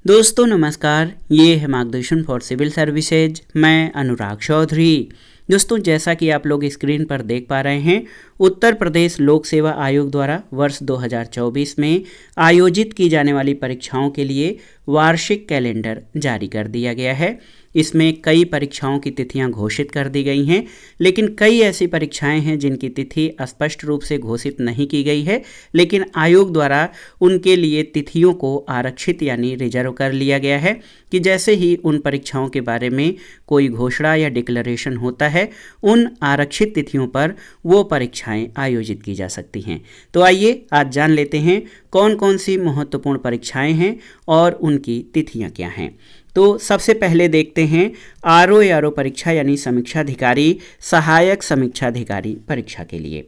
दोस्तों नमस्कार, ये है मार्गदर्शन फॉर सिविल सर्विसेज। मैं अनुराग चौधरी। दोस्तों जैसा कि आप लोग स्क्रीन पर देख पा रहे हैं, उत्तर प्रदेश लोक सेवा आयोग द्वारा वर्ष 2024 में आयोजित की जाने वाली परीक्षाओं के लिए वार्षिक कैलेंडर जारी कर दिया गया है। इसमें कई परीक्षाओं की तिथियां घोषित कर दी गई हैं, लेकिन कई ऐसी परीक्षाएं हैं जिनकी तिथि स्पष्ट रूप से घोषित नहीं की गई है, लेकिन आयोग द्वारा उनके लिए तिथियों को आरक्षित यानी रिजर्व कर लिया गया है कि जैसे ही उन परीक्षाओं के बारे में कोई घोषणा या डिक्लेरेशन होता है, उन आरक्षित तिथियों पर वो परीक्षाएं आयोजित की जा सकती हैं। तो आइए आज जान लेते हैं कौन कौन सी महत्वपूर्ण परीक्षाएं हैं और उनकी तिथियां क्या हैं। तो सबसे पहले देखते हैं आरओ परीक्षा यानी समीक्षाधिकारी सहायक समीक्षाधिकारी परीक्षा के लिए।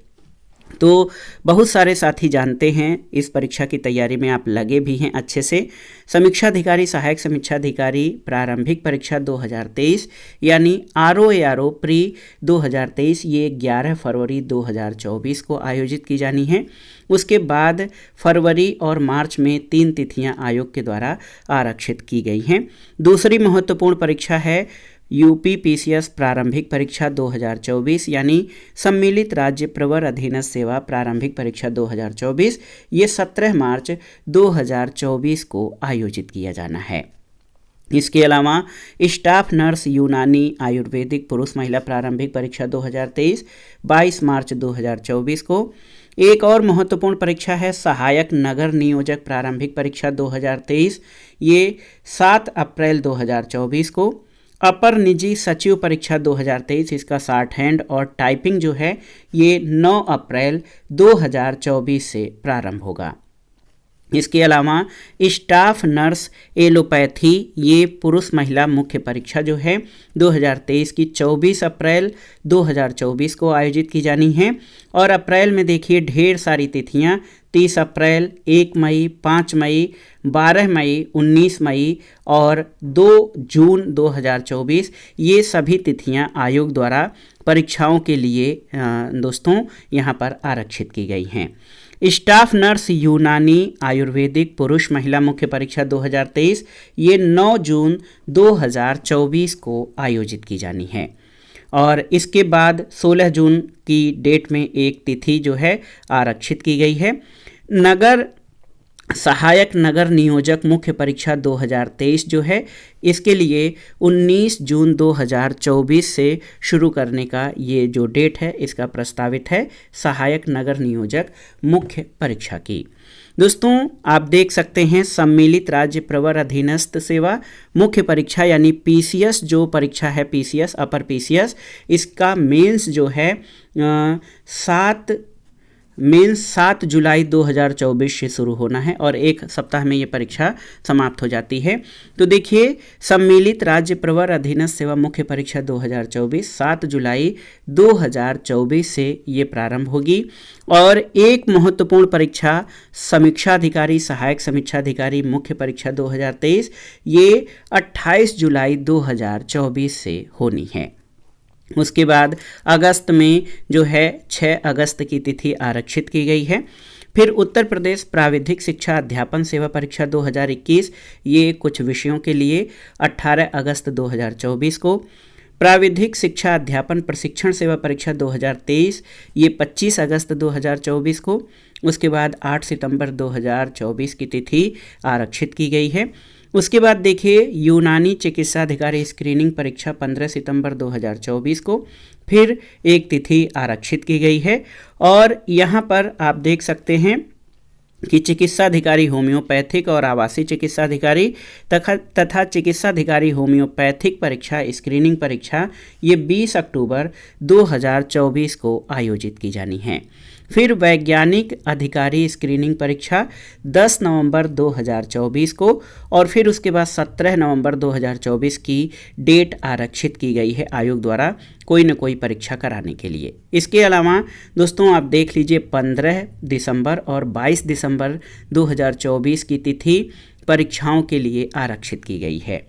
तो बहुत सारे साथी जानते हैं, इस परीक्षा की तैयारी में आप लगे भी हैं अच्छे से। समीक्षाधिकारी सहायक समीक्षाधिकारी प्रारंभिक परीक्षा 2023 यानी आरओ प्री 2023 ये 11 फरवरी 2024 को आयोजित की जानी है। उसके बाद फरवरी और मार्च में 3 तिथियां आयोग के द्वारा आरक्षित की गई हैं। दूसरी महत्वपूर्ण परीक्षा है यूपी पीसीएस प्रारंभिक परीक्षा 2024 यानी सम्मिलित राज्य प्रवर अधीनस्थ सेवा प्रारंभिक परीक्षा 2024। ये 17 मार्च 2024 को आयोजित किया जाना है। इसके अलावा स्टाफ नर्स यूनानी आयुर्वेदिक पुरुष महिला प्रारंभिक परीक्षा 2023 22 मार्च 2024 को। एक और महत्वपूर्ण परीक्षा है सहायक नगर नियोजक प्रारंभिक परीक्षा 2023, ये 7 अप्रैल 2024 को। अपर निजी सचिव परीक्षा 2023, इसका शॉर्ट हैंड और टाइपिंग जो है ये 9 अप्रैल 2024 से प्रारंभ होगा। इसके अलावा स्टाफ नर्स एलोपैथी ये पुरुष महिला मुख्य परीक्षा जो है 2023 की 24 अप्रैल 2024 को आयोजित की जानी है। और अप्रैल में देखिए ढेर सारी तिथियां 30 अप्रैल, 1 मई, 5 मई, 12 मई, 19 मई और 2 जून 2024 ये सभी तिथियां आयोग द्वारा परीक्षाओं के लिए दोस्तों यहाँ पर आरक्षित की गई हैं। स्टाफ नर्स यूनानी आयुर्वेदिक पुरुष महिला मुख्य परीक्षा 2023 ये 9 जून 2024 को आयोजित की जानी है। और इसके बाद 16 जून की डेट में एक तिथि जो है आरक्षित की गई है। नगर सहायक नगर नियोजक मुख्य परीक्षा 2023 जो है इसके लिए 19 जून 2024 से शुरू करने का ये जो डेट है इसका प्रस्तावित है सहायक नगर नियोजक मुख्य परीक्षा की। दोस्तों आप देख सकते हैं सम्मिलित राज्य प्रवर अधीनस्थ सेवा मुख्य परीक्षा यानी पीसीएस जो परीक्षा है, पीसीएस अपर पीसीएस, इसका मेंस जो है 7 जुलाई 2024 से शुरू होना है और एक सप्ताह में ये परीक्षा समाप्त हो जाती है। तो देखिए सम्मिलित राज्य प्रवर अधीनस्थ सेवा मुख्य परीक्षा 2024 7 जुलाई 2024 से ये प्रारंभ होगी। और एक महत्वपूर्ण परीक्षा समीक्षाधिकारी सहायक समीक्षाधिकारी मुख्य परीक्षा 2023 ये 28 जुलाई 2024 से होनी है। उसके बाद अगस्त में जो है 6 अगस्त की तिथि आरक्षित की गई है। फिर उत्तर प्रदेश प्राविधिक शिक्षा अध्यापन सेवा परीक्षा 2021 ये कुछ विषयों के लिए 18 अगस्त 2024 को। प्राविधिक शिक्षा अध्यापन प्रशिक्षण सेवा परीक्षा 2023 ये 25 अगस्त 2024 को। उसके बाद 8 सितंबर 2024 की तिथि आरक्षित की गई है। उसके बाद देखिए यूनानी चिकित्साधिकारी स्क्रीनिंग परीक्षा 15 सितंबर 2024 को फिर एक तिथि आरक्षित की गई है। और यहाँ पर आप देख सकते हैं कि चिकित्साधिकारी होम्योपैथिक और आवासीय चिकित्साधिकारी तथा चिकित्साधिकारी होम्योपैथिक परीक्षा स्क्रीनिंग परीक्षा ये 20 अक्टूबर 2024 को आयोजित की जानी है। फिर वैज्ञानिक अधिकारी स्क्रीनिंग परीक्षा 10 नवंबर 2024 को और फिर उसके बाद 17 नवंबर 2024 की डेट आरक्षित की गई है आयोग द्वारा कोई न कोई परीक्षा कराने के लिए। इसके अलावा दोस्तों आप देख लीजिए 15 दिसंबर और 22 दिसंबर 2024 की तिथि परीक्षाओं के लिए आरक्षित की गई है।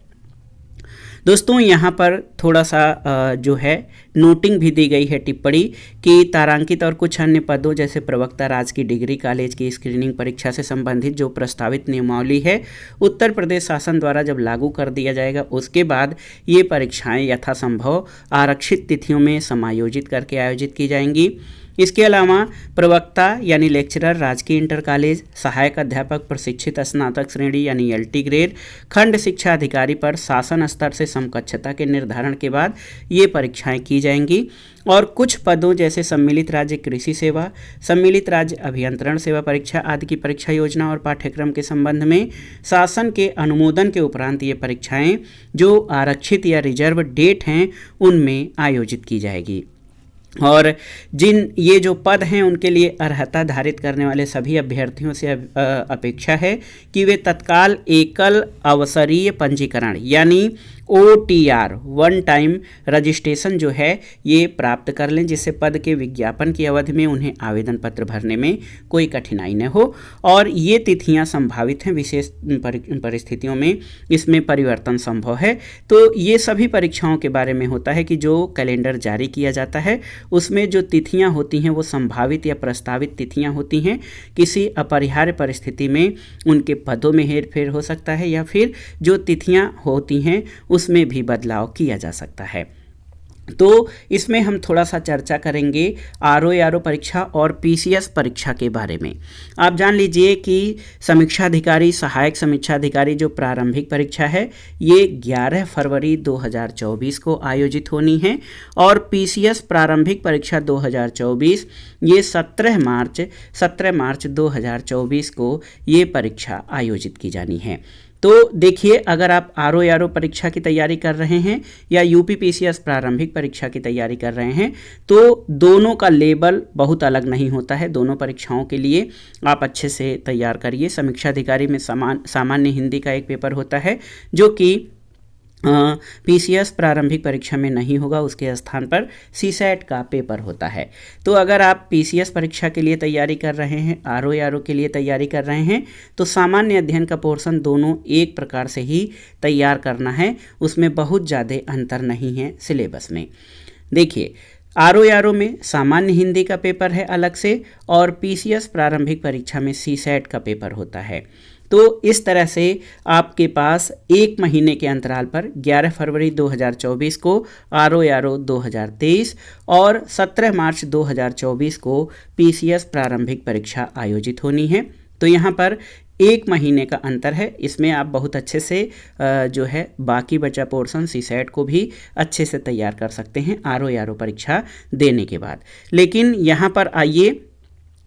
दोस्तों यहाँ पर थोड़ा सा जो है नोटिंग भी दी गई है टिप्पणी कि तारांकित और कुछ अन्य पदों जैसे प्रवक्ता राज की डिग्री कॉलेज की स्क्रीनिंग परीक्षा से संबंधित जो प्रस्तावित नियमावली है उत्तर प्रदेश शासन द्वारा जब लागू कर दिया जाएगा उसके बाद ये परीक्षाएं यथासंभव आरक्षित तिथियों में समायोजित करके आयोजित की जाएंगी। इसके अलावा प्रवक्ता यानी लेक्चरर राजकीय इंटर कॉलेज, सहायक अध्यापक प्रशिक्षित स्नातक श्रेणी यानी LT ग्रेड, खंड शिक्षा अधिकारी पर शासन स्तर से समकक्षता के निर्धारण के बाद ये परीक्षाएं की जाएंगी। और कुछ पदों जैसे सम्मिलित राज्य कृषि सेवा, सम्मिलित राज्य अभियंत्रण सेवा परीक्षा आदि की परीक्षा योजना और पाठ्यक्रम के संबंध में शासन के अनुमोदन के उपरांत ये परीक्षाएं जो आरक्षित या रिजर्व डेट हैं उनमें आयोजित की जाएगी। और जिन ये जो पद हैं उनके लिए अर्हता धारित करने वाले सभी अभ्यर्थियों से अपेक्षा है कि वे तत्काल एकल अवसरीय पंजीकरण यानी OTR वन टाइम रजिस्ट्रेशन जो है ये प्राप्त कर लें, जिससे पद के विज्ञापन की अवधि में उन्हें आवेदन पत्र भरने में कोई कठिनाई न हो। और ये तिथियां संभावित हैं, विशेष परिस्थितियों में इसमें परिवर्तन संभव है। तो ये सभी परीक्षाओं के बारे में होता है कि जो कैलेंडर जारी किया जाता है उसमें जो तिथियां होती हैं वो संभावित या प्रस्तावित तिथियां होती हैं। किसी अपरिहार्य परिस्थिति में उनके पदों में हेरफेर हो सकता है या फिर जो तिथियां होती हैं उसमें भी बदलाव किया जा सकता है। तो इसमें हम थोड़ा सा चर्चा करेंगे RO परीक्षा और PCS परीक्षा के बारे में। आप जान लीजिए कि समीक्षा अधिकारी, सहायक समीक्षा अधिकारी जो प्रारंभिक परीक्षा है ये 11 फरवरी 2024 को आयोजित होनी है और PCS प्रारंभिक परीक्षा 2024 ये 17 मार्च 2024 को ये परीक्षा आयोजित की जानी है। तो देखिए, अगर आप RO परीक्षा की तैयारी कर रहे हैं या UP PCS प्रारंभिक परीक्षा की तैयारी कर रहे हैं तो दोनों का लेवल बहुत अलग नहीं होता है। दोनों परीक्षाओं के लिए आप अच्छे से तैयार करिए। समीक्षा अधिकारी में सामान्य हिंदी का एक पेपर होता है जो कि PCS प्रारंभिक परीक्षा में नहीं होगा, उसके स्थान पर CSAT का पेपर होता है। तो अगर आप PCS परीक्षा के लिए तैयारी कर रहे हैं, RO के लिए तैयारी कर रहे हैं तो सामान्य अध्ययन का पोर्शन दोनों एक प्रकार से ही तैयार करना है, उसमें बहुत ज़्यादा अंतर नहीं है सिलेबस में। देखिए, RO में सामान्य हिंदी का पेपर है अलग से और PCS प्रारंभिक परीक्षा में CSAT का पेपर होता है। तो इस तरह से आपके पास एक महीने के अंतराल पर 11 फरवरी 2024 को RO 2023 और 17 मार्च 2024 को PCS प्रारंभिक परीक्षा आयोजित होनी है। तो यहाँ पर एक महीने का अंतर है, इसमें आप बहुत अच्छे से जो है बाकी बचा पोर्शन CSAT को भी अच्छे से तैयार कर सकते हैं RO परीक्षा देने के बाद। लेकिन यहाँ पर आइए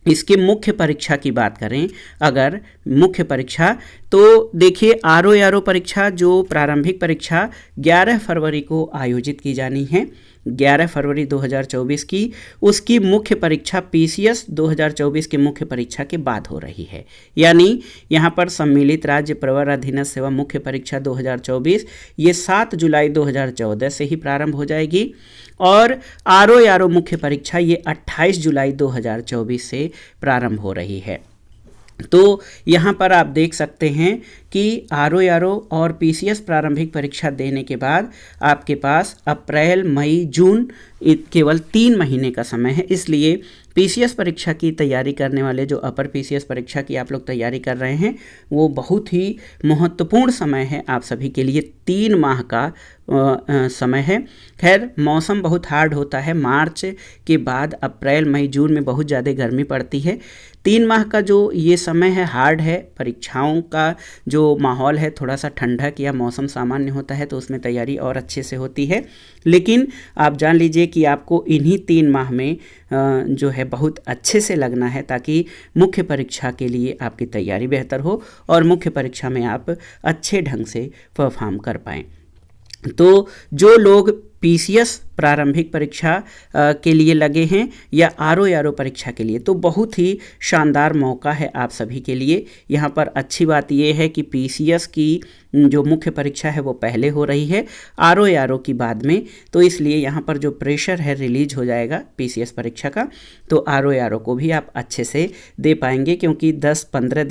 इसकी मुख्य परीक्षा की बात करें। अगर मुख्य परीक्षा तो देखिए, RO परीक्षा जो प्रारंभिक परीक्षा 11 फरवरी को आयोजित की जानी है, 11 फरवरी 2024 की, उसकी मुख्य परीक्षा PCS 2024 की मुख्य परीक्षा के बाद हो रही है। यानी यहाँ पर सम्मिलित राज्य प्रवर अधीनस्थ सेवा मुख्य परीक्षा 2024 ये 7 जुलाई 2014 से ही प्रारंभ हो जाएगी और RO मुख्य परीक्षा ये 28 जुलाई 2024 से प्रारंभ हो रही है। तो यहाँ पर आप देख सकते हैं कि RO और PCS प्रारंभिक परीक्षा देने के बाद आपके पास अप्रैल, मई, जून केवल 3 महीने का समय है। इसलिए PCS परीक्षा की तैयारी करने वाले जो अपर PCS परीक्षा की आप लोग तैयारी कर रहे हैं वो बहुत ही महत्वपूर्ण समय है आप सभी के लिए। 3 माह का समय है। खैर, मौसम बहुत हार्ड होता है, मार्च के बाद अप्रैल, मई, जून में बहुत ज़्यादा गर्मी पड़ती है। 3 माह का जो ये समय है हार्ड है। परीक्षाओं का जो माहौल है थोड़ा सा ठंडक या मौसम सामान्य होता है तो उसमें तैयारी और अच्छे से होती है। लेकिन आप जान लीजिए कि आपको इन्हीं 3 माह में जो है बहुत अच्छे से लगना है ताकि मुख्य परीक्षा के लिए आपकी तैयारी बेहतर हो और मुख्य परीक्षा में आप अच्छे ढंग से परफॉर्म कर पाएँ। तो जो लोग PCS प्रारंभिक परीक्षा के लिए लगे हैं या RO परीक्षा के लिए, तो बहुत ही शानदार मौका है आप सभी के लिए। यहाँ पर अच्छी बात यह है कि PCS की जो मुख्य परीक्षा है वो पहले हो रही है, आरओ की बाद में, तो इसलिए यहाँ पर जो प्रेशर है रिलीज हो जाएगा पीसीएस परीक्षा का, तो आरओ को भी आप अच्छे से दे पाएंगे, क्योंकि 15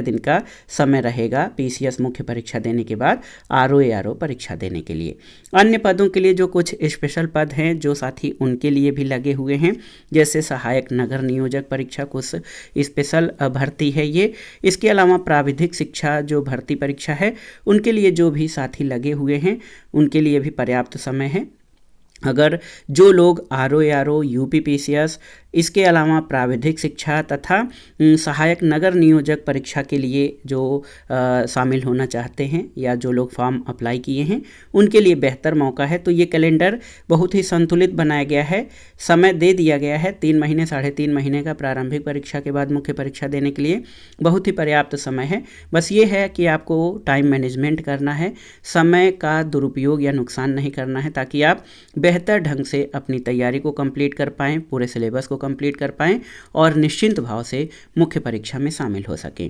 दिन का समय रहेगा पीसीएस मुख्य परीक्षा देने के बाद आरओ परीक्षा देने के लिए। अन्य पदों के लिए जो कुछ स्पेशल पद हैं जो साथी उनके लिए भी लगे हुए हैं, जैसे सहायक नगर नियोजक परीक्षा कुछ स्पेशल भर्ती है ये। इसके अलावा प्राविधिक शिक्षा जो भर्ती परीक्षा है उनके लिए जो भी साथी लगे हुए हैं उनके लिए भी पर्याप्त समय है। अगर जो लोग आरओ यूपीपीसीएस इसके अलावा प्राविधिक शिक्षा तथा सहायक नगर नियोजक परीक्षा के लिए जो शामिल होना चाहते हैं या जो लोग फॉर्म अप्लाई किए हैं उनके लिए बेहतर मौका है। तो ये कैलेंडर बहुत ही संतुलित बनाया गया है, समय दे दिया गया है 3 महीने 3.5 महीने का प्रारंभिक परीक्षा के बाद मुख्य परीक्षा देने के लिए, बहुत ही पर्याप्त समय है। बस ये है कि आपको टाइम मैनेजमेंट करना है, समय का दुरुपयोग या नुकसान नहीं करना है, ताकि आप बेहतर ढंग से अपनी तैयारी को कंप्लीट कर पाएँ, पूरे सिलेबस को कंप्लीट कर पाएँ और निश्चिंत भाव से मुख्य परीक्षा में शामिल हो सकें।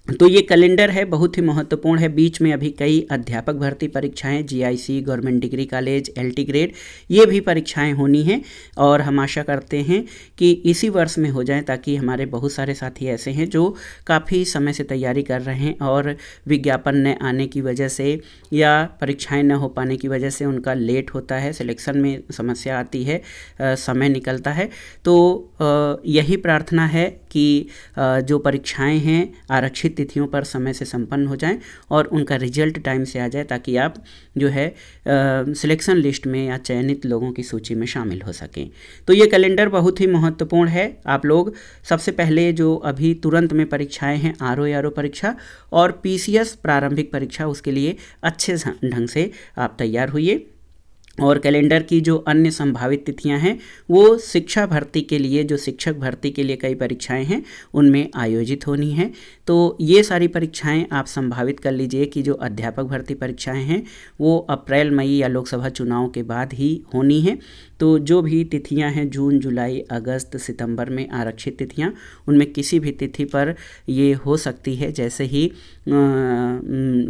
तो ये कैलेंडर है बहुत ही महत्वपूर्ण है। बीच में अभी कई अध्यापक भर्ती परीक्षाएं, GIC, government degree college, LT grade, ये भी परीक्षाएं होनी हैं और हम आशा करते हैं कि इसी वर्ष में हो जाएं, ताकि हमारे बहुत सारे साथी ऐसे हैं जो काफ़ी समय से तैयारी कर रहे हैं और विज्ञापन न आने की वजह से या परीक्षाएँ न हो पाने की वजह से उनका लेट होता है, सिलेक्शन में समस्या आती है, समय निकलता है। तो यही प्रार्थना है कि जो परीक्षाएं हैं आरक्षित तिथियों पर समय से संपन्न हो जाएं और उनका रिजल्ट टाइम से आ जाए, ताकि आप जो है सिलेक्शन लिस्ट में या चयनित लोगों की सूची में शामिल हो सकें। तो ये कैलेंडर बहुत ही महत्वपूर्ण है। आप लोग सबसे पहले जो अभी तुरंत में परीक्षाएं हैं आरओ परीक्षा और पीसीएस प्रारंभिक परीक्षा, उसके लिए अच्छे ढंग से आप तैयार होइए। और कैलेंडर की जो अन्य संभावित तिथियां हैं वो शिक्षा भर्ती के लिए, जो शिक्षक भर्ती के लिए कई परीक्षाएं हैं उनमें आयोजित होनी है। तो ये सारी परीक्षाएं आप संभावित कर लीजिए कि जो अध्यापक भर्ती परीक्षाएं हैं वो अप्रैल मई या लोकसभा चुनाव के बाद ही होनी है। तो जो भी तिथियां हैं जून, जुलाई, अगस्त, सितंबर में आरक्षित तिथियां, उनमें किसी भी तिथि पर ये हो सकती है जैसे ही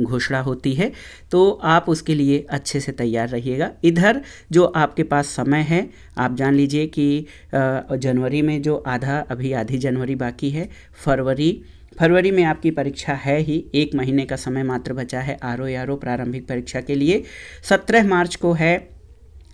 घोषणा होती है। तो आप उसके लिए अच्छे से तैयार रहिएगा। इधर जो आपके पास समय है, आप जान लीजिए कि जनवरी में जो आधी जनवरी बाकी है, फरवरी में आपकी परीक्षा है ही, 1 महीने का समय मात्र बचा है आरओ प्रारंभिक परीक्षा के लिए। 17 मार्च को है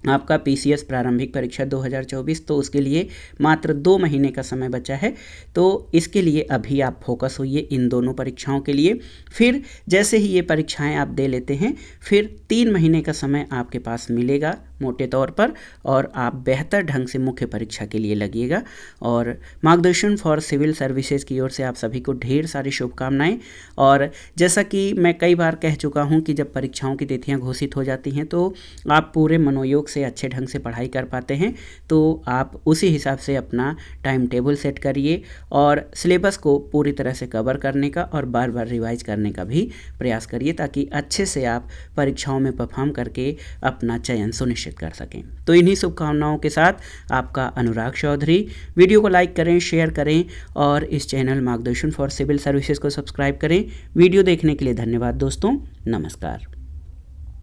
आपका पीसीएस प्रारंभिक परीक्षा 2024, तो उसके लिए मात्र 2 महीने का समय बचा है। तो इसके लिए अभी आप फोकस होइए इन दोनों परीक्षाओं के लिए। फिर जैसे ही ये परीक्षाएं आप दे लेते हैं, फिर 3 महीने का समय आपके पास मिलेगा मोटे तौर पर, और आप बेहतर ढंग से मुख्य परीक्षा के लिए लगिएगा। और मार्गदर्शन फॉर सिविल सर्विसेज की ओर से आप सभी को ढेर सारी शुभकामनाएं। और जैसा कि मैं कई बार कह चुका हूं कि जब परीक्षाओं की तिथियां घोषित हो जाती हैं तो आप पूरे मनोयोग से अच्छे ढंग से पढ़ाई कर पाते हैं। तो आप उसी हिसाब से अपना टाइम टेबल सेट करिए और सिलेबस को पूरी तरह से कवर करने का और बार बार रिवाइज करने का भी प्रयास करिए, ताकि अच्छे से आप परीक्षाओं में परफॉर्म करके अपना चयन सुनिश्चित कर सकें। तो इन्हीं शुभकामनाओं के साथ आपका अनुराग चौधरी। वीडियो को लाइक करें, शेयर करें और इस चैनल मार्गदर्शन फॉर सिविल सर्विसेज को सब्सक्राइब करें। वीडियो देखने के लिए धन्यवाद दोस्तों, नमस्कार।